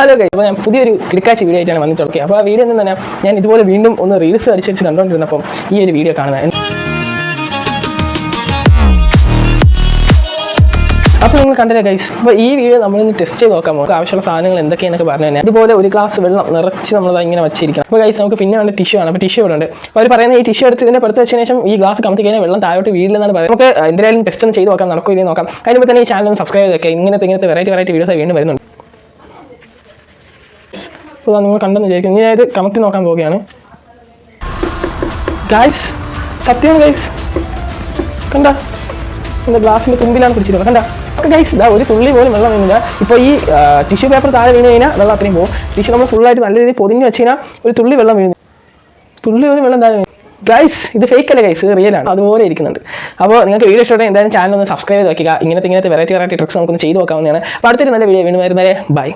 Hello guys, അപ്പോൾ ഞാൻ പുതിയൊരു കിടക്കാച്ചി വീഡിയോ ആയിട്ടാണ് വന്നിട്ടുള്ളത്. അപ്പോൾ ആ വീഡിയോ തന്നെ ഞാൻ ഇതുപോലെ വീണ്ടും ഒന്ന് റീൽസ് അടിച്ചടിച്ച് കണ്ടുകൊണ്ടിരുന്നപ്പോൾ ഈ ഒരു വീഡിയോ കാണുന്നത്. അപ്പോൾ നിങ്ങൾ കണ്ടില്ലേ ഗൈസ്, അപ്പോൾ ഈ വീഡിയോ നമ്മളിന്ന് ടെസ്റ്റ് ചെയ്ത് നോക്കാൻ പോകും. ആവശ്യമുള്ള സാധനങ്ങൾ എന്തൊക്കെയാണെന്നൊക്കെ പറഞ്ഞു തന്നെ ഇതുപോലെ ഒരു ഗ്ലാസ് വെള്ളം നിറച്ച് നമ്മളത് ഇങ്ങനെ വെച്ചിരിക്കണം. അപ്പോൾ ഗൈസ് നമുക്ക് പിന്നെ വേണ്ട ടിഷ്യൂ ആണ്. അപ്പോൾ ടിഷ്യൂ ഇവിടെ ഉണ്ട്. അപ്പോൾ അവർ പറയുന്നത് ഈ ടിഷ്യൂ എടുത്ത് ഇതിൻ്റെ പുറത്ത് വെച്ചതിന് ശേഷം ഈ ഗ്ലാസ് കമത്തി കഴിഞ്ഞാൽ വെള്ളം താഴോട്ട് വീടില്ലെന്നാണ് പറയുന്നത്. നമുക്ക് എന്തായാലും ടെസ്റ്റ് ഒന്ന് ചെയ്ത് നോക്കാം, നടക്കില്ലേ നോക്കാം. അതിനുമ്പോൾ തന്നെ ഈ ചാനൽ ഒന്ന് സബ്സ്ക്രൈബ് ചെയ്തൊക്കെ ഇങ്ങനത്തെ വെറൈറ്റി വീഡിയോസ് വീണ്ടും വരുന്നുണ്ട്. അപ്പോൾ നിങ്ങൾ കണ്ടെന്ന് വിചാരിക്കും. ഞാൻ ഇത് കമത്തി നോക്കാൻ പോവുകയാണ് ഗൈസ്. സത്യം ഗൈസ്, കണ്ട എൻ്റെ ഗ്ലാസിൻ്റെ തുമ്പിലാണ് പിടിച്ചിരുന്നത്. കണ്ട ഓക്കെ ഗൈസ്, ഇതാ ഒരു തുള്ളി പോലും വെള്ളം വീണില്ല. ഇപ്പോൾ ഈ ടിഷ്യൂ പേപ്പർ താഴെ വീണ് കഴിഞ്ഞാൽ വെള്ളം അത്രയും പോകും. ടിഷ്യൂ നമ്മൾ ഫുള്ളായിട്ട് നല്ല രീതിയിൽ പൊതിഞ്ഞ് വെച്ച് കഴിഞ്ഞാൽ ഒരു തുള്ളി വെള്ളം വീഴുന്നു. തുള്ളി പോലും വെള്ളം താഴെ ഗൈസ്. ഇത് ഫേക്ക് അല്ലേ ഗൈസ്, ഇത് റിയൽ ആണ്. അതുപോലെ ഇരിക്കുന്നുണ്ട്. അപ്പോൾ നിങ്ങൾക്ക് വീഡിയോ ഇഷ്ടപ്പെട്ടെ എന്തായാലും ചാനൽ ഒന്ന് സബ്സ്ക്രൈബ് ചെയ്ത് വയ്ക്കുക. ഇങ്ങനത്തെ വെറൈറ്റി ട്രിക്സ് നമുക്കൊന്ന് ചെയ്ത് നോക്കാവുന്നതാണ്. അപ്പോൾ അടുത്തൊരു നല്ല വീഡിയോ വീണ്ടും വരുന്നവരെ ബൈ.